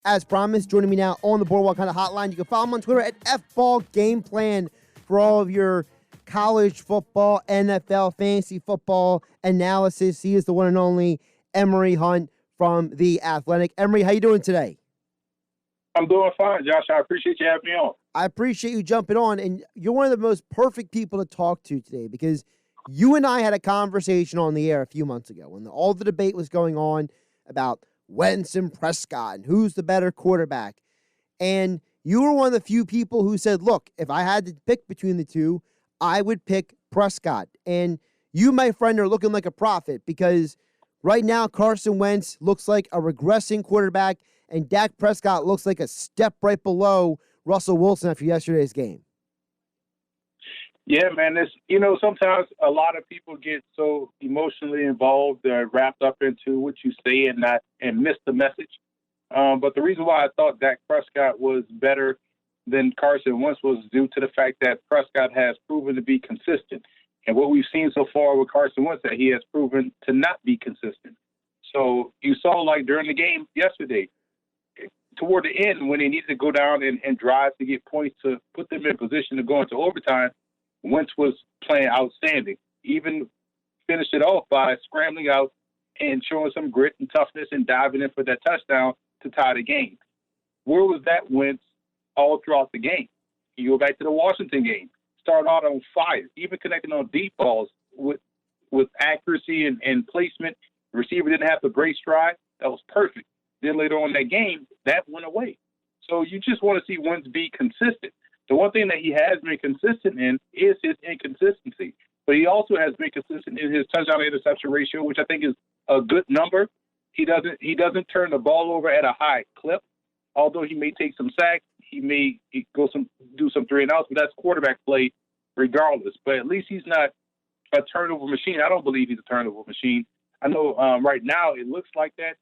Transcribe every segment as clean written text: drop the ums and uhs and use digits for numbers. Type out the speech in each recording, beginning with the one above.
As promised, joining me now on the Boardwalk Kind of Hotline. You can follow him on Twitter at FBallGamePlan for all of your college football, NFL, fantasy football analysis. He is the one and only Emory Hunt from The Athletic. Emory, how you doing today? I'm doing fine, Josh. I appreciate you having me on. I appreciate you jumping on, and you're one of the most perfect people to talk to today because you and I had a conversation on the air a few months ago when all the debate was going on about Wentz and Prescott and who's the better quarterback. And you were one of the few people who said, look, if I had to pick between the two, I would pick Prescott. And you, my friend, are looking like a prophet because right now Carson Wentz looks like a regressing quarterback and Dak Prescott looks like a step right below Russell Wilson after yesterday's game. Yeah, man. Sometimes a lot of people get so emotionally involved, wrapped up into what you say and miss the message. But the reason why I thought Dak Prescott was better than Carson Wentz was due to the fact that Prescott has proven to be consistent. And what we've seen so far with Carson Wentz, that he has proven to not be consistent. So you saw, like, during the game yesterday, toward the end, when they needed to go down and drive to get points to put them in position to go into overtime, Wentz was playing outstanding. Even finished it off by scrambling out and showing some grit and toughness and diving in for that touchdown to tie the game. Where was that Wentz all throughout the game? You go back to the Washington game. Started out on fire, even connecting on deep balls with accuracy and placement. The receiver didn't have to break stride. That was perfect. Then later on in that game, that went away. So you just want to see Wentz be consistent. The one thing that he has been consistent in is his inconsistency. But he also has been consistent in his touchdown-to-interception ratio, which I think is a good number. He doesn't turn the ball over at a high clip. Although he may take some sacks, he may do some 3-and-outs, but that's quarterback play regardless. But at least he's not a turnover machine. I don't believe he's a turnover machine. I know right now it looks like that,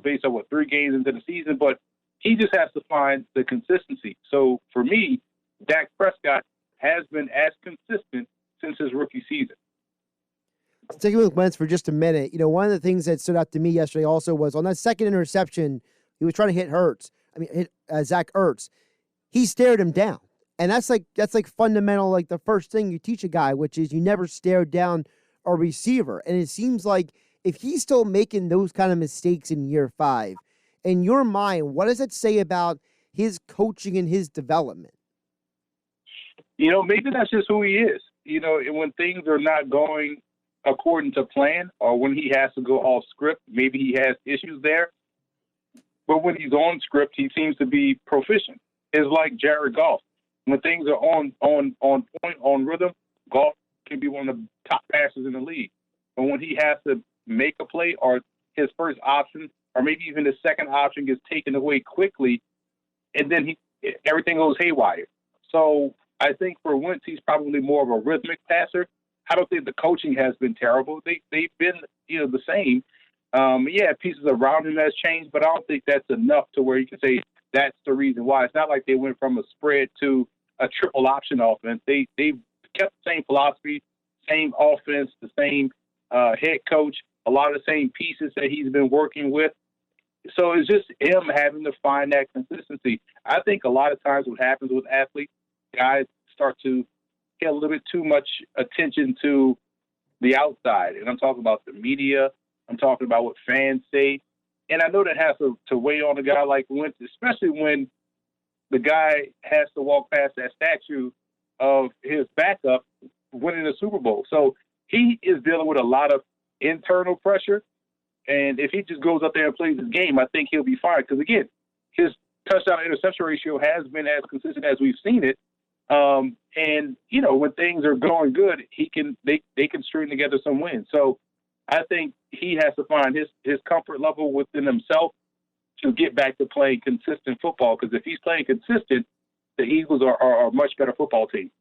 based on 3 games into the season, but he just has to find the consistency. So for me, Dak Prescott has been as consistent since his rookie season. Sticking with Wentz for just a minute, one of the things that stood out to me yesterday also was on that second interception, he was trying to hit Zach Ertz. He stared him down. And that's like fundamental, like the first thing you teach a guy, which is you never stare down a receiver. And it seems like if he's still making those kind of mistakes in year 5, in your mind, what does it say about his coaching and his development? Maybe that's just who he is. And when things are not going according to plan or when he has to go off script, maybe he has issues there. But when he's on script, he seems to be proficient. It's like Jared Goff. When things are on point, on rhythm, Goff can be one of the top passers in the league. But when he has to make a play or his first option or maybe even his second option gets taken away quickly, and then everything goes haywire. So I think for Wentz, he's probably more of a rhythmic passer. I don't think the coaching has been terrible. They've been the same. Pieces around him has changed, but I don't think that's enough to where you can say that's the reason why. It's not like they went from a spread to a triple option offense. They've kept the same philosophy, same offense, the same head coach, a lot of the same pieces that he's been working with. So it's just him having to find that consistency. I think a lot of times what happens with athletes, guys start to get a little bit too much attention to the outside. And I'm talking about the media. I'm talking about what fans say. And I know that has to weigh on a guy like Wentz, especially when the guy has to walk past that statue of his backup winning the Super Bowl. So he is dealing with a lot of internal pressure. And if he just goes up there and plays his game, I think he'll be fine. Because, again, his touchdown-interception ratio has been as consistent as we've seen it. And, when things are going good, they can string together some wins. So I think he has to find his comfort level within himself to get back to playing consistent football. Because if he's playing consistent, the Eagles are a much better football team.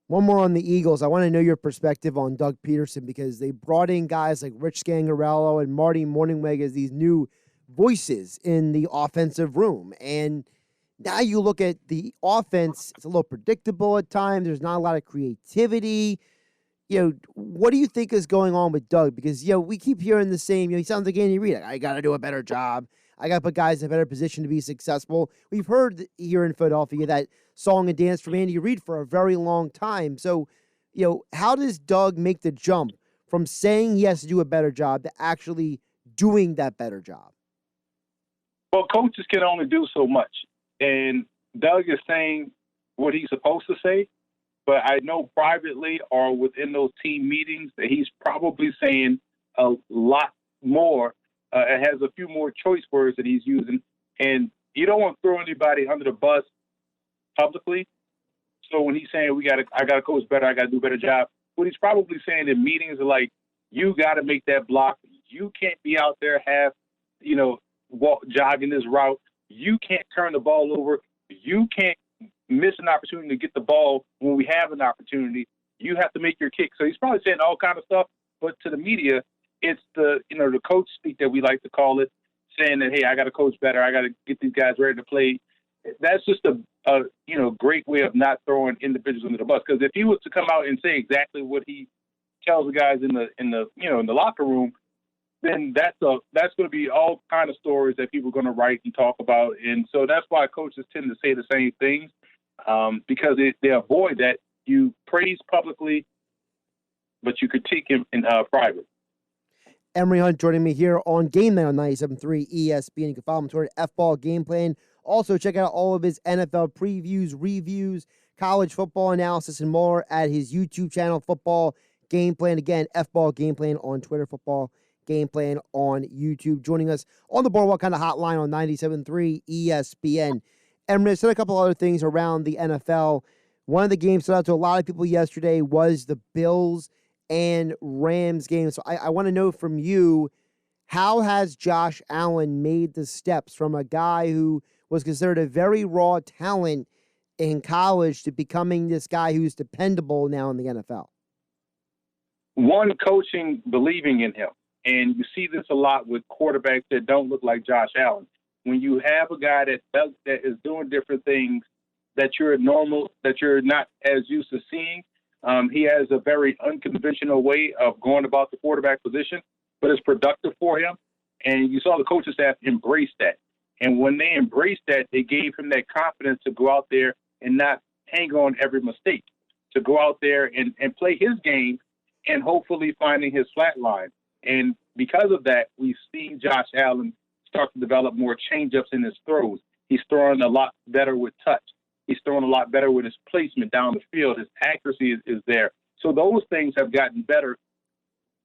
One more on the Eagles. I want to know your perspective on Doug Peterson because they brought in guys like Rich Scangarello and Marty Morningweg as these new voices in the offensive room. And now you look at the offense, it's a little predictable at times. There's not a lot of creativity. What do you think is going on with Doug? Because, we keep hearing the same, he sounds like Andy Reid. I got to do a better job. I got to put guys in a better position to be successful. We've heard here in Philadelphia that song and dance from Andy Reid for a very long time. So, how does Doug make the jump from saying he has to do a better job to actually doing that better job? Well, coaches can only do so much. And Doug is saying what he's supposed to say, but I know privately or within those team meetings that he's probably saying a lot more. It has a few more choice words that he's using. And you don't want to throw anybody under the bus publicly. So when he's saying I got to coach better, I got to do a better job, what he's probably saying in meetings are like, you got to make that block. You can't be out there jogging this route. You can't turn the ball over. You can't miss an opportunity to get the ball when we have an opportunity. You have to make your kick. So he's probably saying all kind of stuff, but to the media, it's the coach speak that we like to call it, saying that, hey, I got to coach better. I got to get these guys ready to play. That's just a great way of not throwing individuals under the bus. Because if he was to come out and say exactly what he tells the guys in the locker room, then that's going to be all kind of stories that people are going to write and talk about. And so that's why coaches tend to say the same things, because they avoid that. You praise publicly, but you critique him in private. Emory Hunt joining me here on Game Night on 97.3 ESPN. You can follow him on Twitter, F-Ball Game Plan. Also, check out all of his NFL previews, reviews, college football analysis, and more at his YouTube channel, Football Game Plan. Again, F-Ball Game Plan on Twitter, Football Game Plan on YouTube. Joining us on the Boardwalk kind of hotline on 97.3 ESPN. Emory, I said a couple other things around the NFL. One of the games stood out to a lot of people yesterday was the Bills and Rams game. So I want to know from you, how has Josh Allen made the steps from a guy who was considered a very raw talent in college to becoming this guy who's dependable now in the NFL? One, coaching, believing in him. And you see this a lot with quarterbacks that don't look like Josh Allen. When you have a guy that is doing different things that you're not as used to seeing, he has a very unconventional way of going about the quarterback position, but it's productive for him. And you saw the coaching staff embrace that. And when they embraced that, they gave him that confidence to go out there and not hang on every mistake, to go out there and play his game and hopefully finding his flat line. And because of that, we've seen Josh Allen start to develop more changeups in his throws. He's throwing a lot better with touch. He's throwing a lot better with his placement down the field. His accuracy is there. So those things have gotten better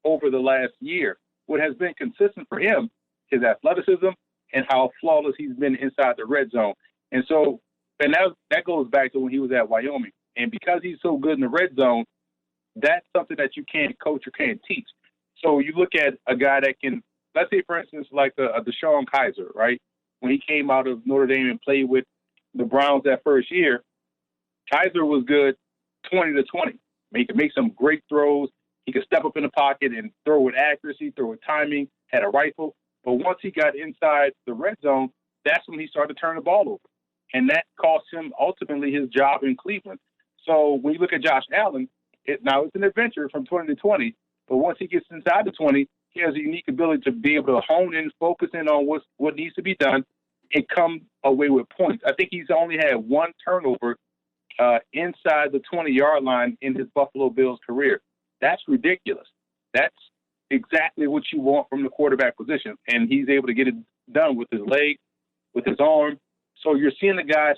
over the last year. What has been consistent for him is athleticism and how flawless he's been inside the red zone. And that goes back to when he was at Wyoming. And because he's so good in the red zone, that's something that you can't coach or can't teach. So you look at a guy that can, let's say, for instance, like a Deshaun Kaiser, right? When he came out of Notre Dame and played with the Browns that first year, Kaiser was good 20 to 20. He could make some great throws. He could step up in the pocket and throw with accuracy, throw with timing, had a rifle. But once he got inside the red zone, that's when he started to turn the ball over. And that cost him ultimately his job in Cleveland. So when you look at Josh Allen, it's an adventure from 20 to 20. But once he gets inside the 20, he has a unique ability to be able to hone in, focus in on what needs to be done, and come away with points. I think he's only had one turnover inside the 20-yard line in his Buffalo Bills career. That's ridiculous. That's exactly what you want from the quarterback position. And he's able to get it done with his leg, with his arm. So you're seeing the guy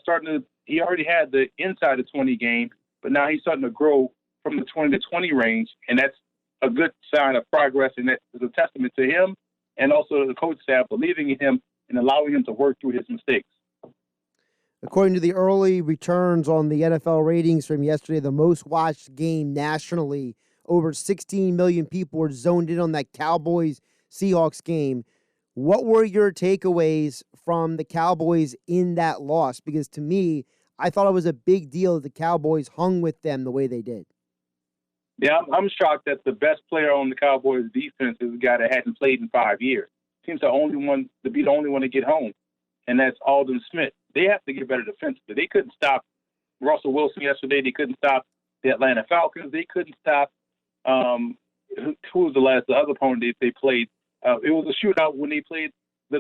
he already had the inside the 20 game, but now he's starting to grow from the 20 to 20 range. And that's a good sign of progress. And that is a testament to him and also the coach staff believing in him and allowing him to work through his mistakes. According to the early returns on the NFL ratings from yesterday, the most watched game nationally, over 16 million people were zoned in on that Cowboys-Seahawks game. What were your takeaways from the Cowboys in that loss? Because to me, I thought it was a big deal that the Cowboys hung with them the way they did. Yeah, I'm shocked that the best player on the Cowboys defense is a guy that hadn't played in 5 years. Seems the only one to be the only one to get home, and that's Aldon Smith. They have to get better defensively. They couldn't stop Russell Wilson yesterday. They couldn't stop the Atlanta Falcons. They couldn't stop who was the other opponent they played. It was a shootout when they played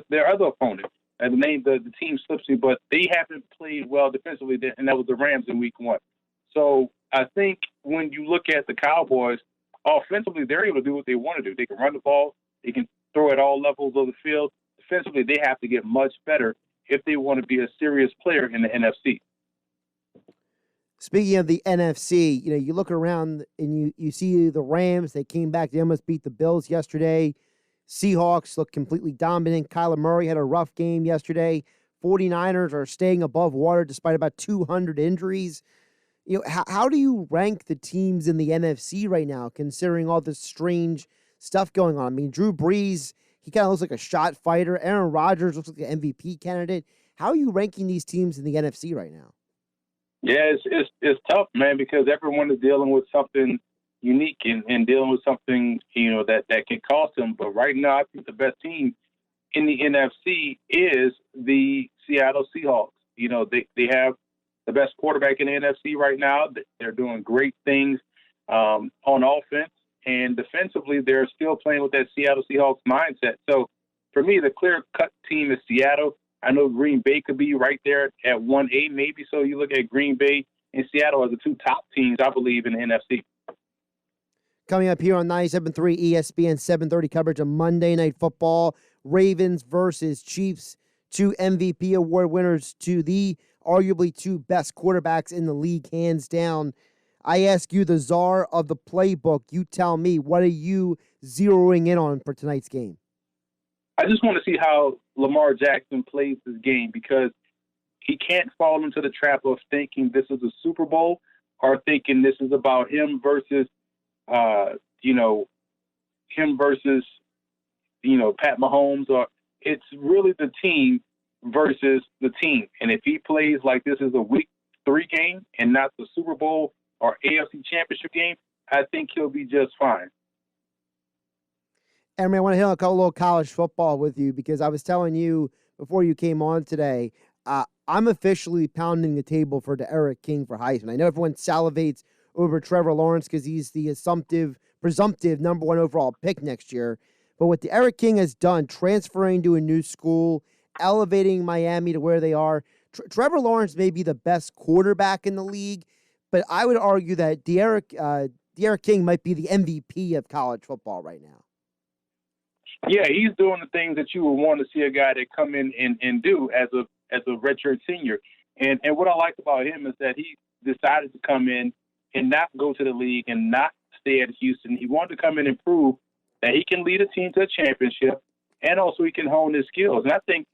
their other opponent. And the team slips me, but they haven't played well defensively, and that was the Rams in Week 1. So I think when you look at the Cowboys, offensively, they're able to do what they want to do. They can run the ball. They can throw at all levels of the field. Defensively, they have to get much better if they want to be a serious player in the NFC. Speaking of the NFC, you look around and you see the Rams. They came back. They almost beat the Bills yesterday. Seahawks look completely dominant. Kyler Murray had a rough game yesterday. 49ers are staying above water despite about 200 injuries. How do you rank the teams in the NFC right now, considering all this strange stuff going on? I mean, Drew Brees, he kind of looks like a shot fighter. Aaron Rodgers looks like an MVP candidate. How are you ranking these teams in the NFC right now? Yeah, it's tough, man, because everyone is dealing with something unique and dealing with something, that can cost them. But right now, I think the best team in the NFC is the Seattle Seahawks. They have the best quarterback in the NFC right now. They're doing great things on offense. And defensively, they're still playing with that Seattle Seahawks mindset. So, for me, the clear-cut team is Seattle. I know Green Bay could be right there at 1A maybe. So, you look at Green Bay and Seattle as the two top teams, I believe, in the NFC. Coming up here on 97.3 ESPN 7:30 coverage of Monday Night Football, Ravens versus Chiefs, two MVP award winners to the arguably two best quarterbacks in the league, hands down. I ask you, the czar of the playbook, you tell me, what are you zeroing in on for tonight's game? I just want to see how Lamar Jackson plays this game, because he can't fall into the trap of thinking this is a Super Bowl or thinking this is about him versus Pat Mahomes, or it's really the team versus the team. And if he plays like this is a Week 3 game and not the Super Bowl or AFC Championship game, I think he'll be just fine. Emory, I want to hit on a little college football with you, because I was telling you before you came on today, I'm officially pounding the table for Eric King for Heisman. I know everyone salivates over Trevor Lawrence because he's the presumptive number 1 overall pick next year. But what Eric King has done, transferring to a new school, elevating Miami to where they are, Trevor Lawrence may be the best quarterback in the league, but I would argue that D'Eriq King might be the MVP of college football right now. Yeah, he's doing the things that you would want to see a guy that come in and do as a redshirt senior. And what I like about him is that he decided to come in and not go to the league and not stay at Houston. He wanted to come in and prove that he can lead a team to a championship, and also he can hone his skills. And I think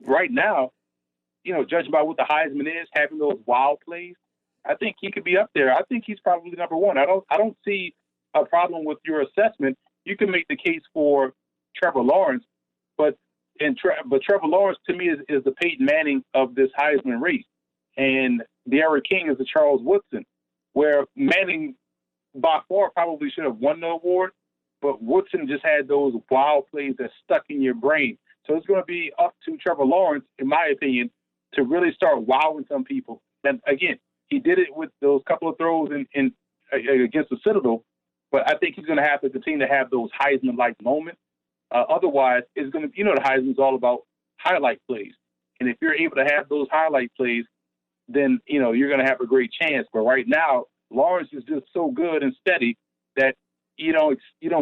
right now, judging by what the Heisman is, having those wild plays, I think he could be up there. I think he's probably number 1. I don't see a problem with your assessment. You can make the case for Trevor Lawrence, but Trevor Lawrence to me is the Peyton Manning of this Heisman race, and D'Eriq King is the Charles Woodson, where Manning by far probably should have won the award, but Woodson just had those wild plays that stuck in your brain. So it's going to be up to Trevor Lawrence, in my opinion, to really start wowing some people. And again, he did it with those couple of throws in against the Citadel, but I think he's going to have to continue to have those Heisman-like moments. Otherwise, it's going to, the Heisman is all about highlight plays. And if you're able to have those highlight plays, then, you're going to have a great chance. But right now, Lawrence is just so good and steady that you don't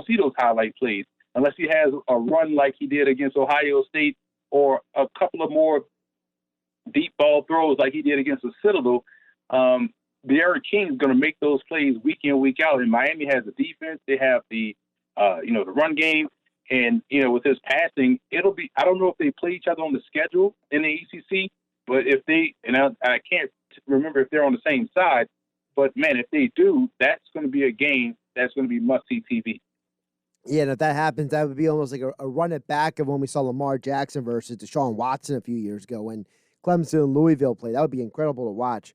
see those highlight plays unless he has a run like he did against Ohio State, or a couple of more deep ball throws like he did against the Citadel. D'Eriq King is going to make those plays week in, week out. And Miami has the defense. They have the run game. And, with his passing, it'll be, I don't know if they play each other on the schedule in the ACC, but if they, and I can't remember if they're on the same side, but man, if they do, that's going to be a game that's going to be must-see TV. Yeah, and if that happens, that would be almost like a run it back of when we saw Lamar Jackson versus Deshaun Watson a few years ago when Clemson and Louisville played. That would be incredible to watch.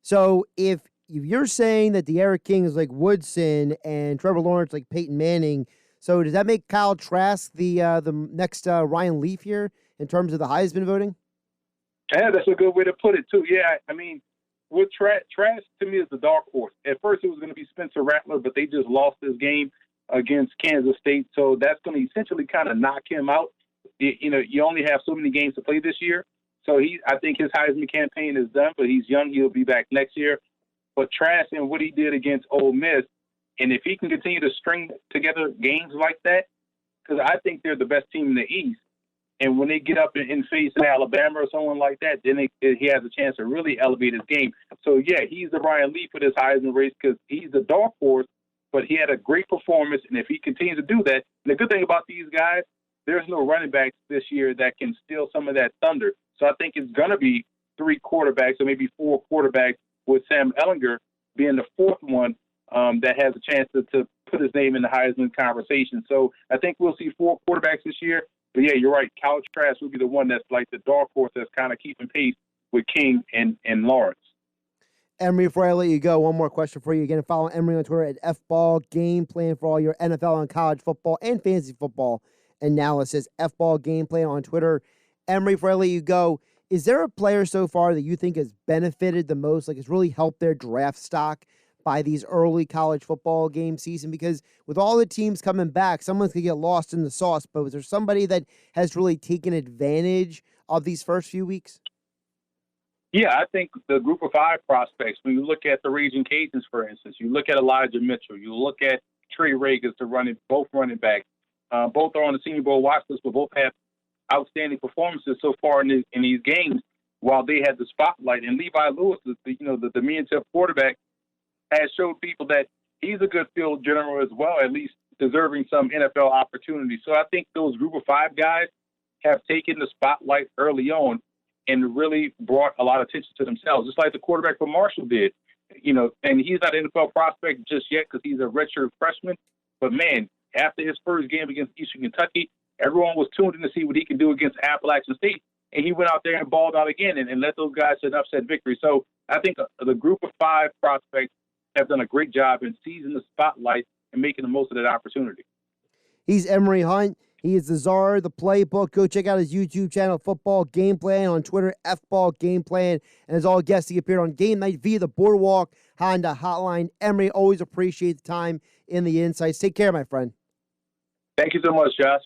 So if you're saying that D'Eriq King is like Woodson and Trevor Lawrence like Peyton Manning, so does that make Kyle Trask the next Ryan Leaf here in terms of the Heisman voting? Yeah, that's a good way to put it, too. Yeah, I mean, with Trask to me is the dark horse. At first it was going to be Spencer Rattler, but they just lost this game against Kansas State, so that's going to essentially kind of knock him out. you only have so many games to play this year. So I think his Heisman campaign is done, but he's young. He'll be back next year. But Trask and what he did against Ole Miss, and if he can continue to string together games like that, because I think they're the best team in the East, and when they get up and face Alabama or someone like that, then he has a chance to really elevate his game. So, yeah, he's the Ryan Leaf for this Heisman race because he's the dark horse, but he had a great performance, and if he continues to do that, and the good thing about these guys, there's no running backs this year that can steal some of that thunder. So I think it's going to be 3 quarterbacks or maybe 4 quarterbacks with Sam Ehlinger being the 4th one that has a chance to put his name in the Heisman conversation. So I think we'll see 4 quarterbacks this year. But, yeah, you're right. Kyle Trask will be the one that's like the dark horse that's kind of keeping pace with King and Lawrence. Emory, before I let you go, one more question for you. Again, follow Emory on Twitter at FBall Game Plan for all your NFL and college football and fantasy football analysis. FBall Game Plan on Twitter. Emory, before I let you go, is there a player so far that you think has benefited the most, like has really helped their draft stock by these early college football game season? Because with all the teams coming back, someone's going to get lost in the sauce. But was there somebody that has really taken advantage of these first few weeks? Yeah, I think the group of 5 prospects, when you look at the Raging Cajuns, for instance, you look at Elijah Mitchell, you look at Trey Regas, both running backs. Both are on the Senior Bowl watch list, but both have outstanding performances so far in these games while they had the spotlight. And Levi Lewis, the diminutive quarterback, has showed people that he's a good field general as well, at least deserving some NFL opportunities. So I think those group of 5 guys have taken the spotlight early on and really brought a lot of attention to themselves, just like the quarterback for Marshall did. And he's not an NFL prospect just yet because he's a redshirt freshman. But, man, after his first game against Eastern Kentucky, everyone was tuned in to see what he can do against Appalachian State. And he went out there and balled out again and let those guys get an upset victory. So I think the group of 5 prospects have done a great job in seizing the spotlight and making the most of that opportunity. He's Emory Hunt. He is the czar of the playbook. Go check out his YouTube channel, Football Game Plan, on Twitter, FBall Game Plan. And as all guests, he appeared on Game Night via the Boardwalk Honda Hotline. Emory, always appreciate the time and the insights. Take care, my friend. Thank you so much, Josh.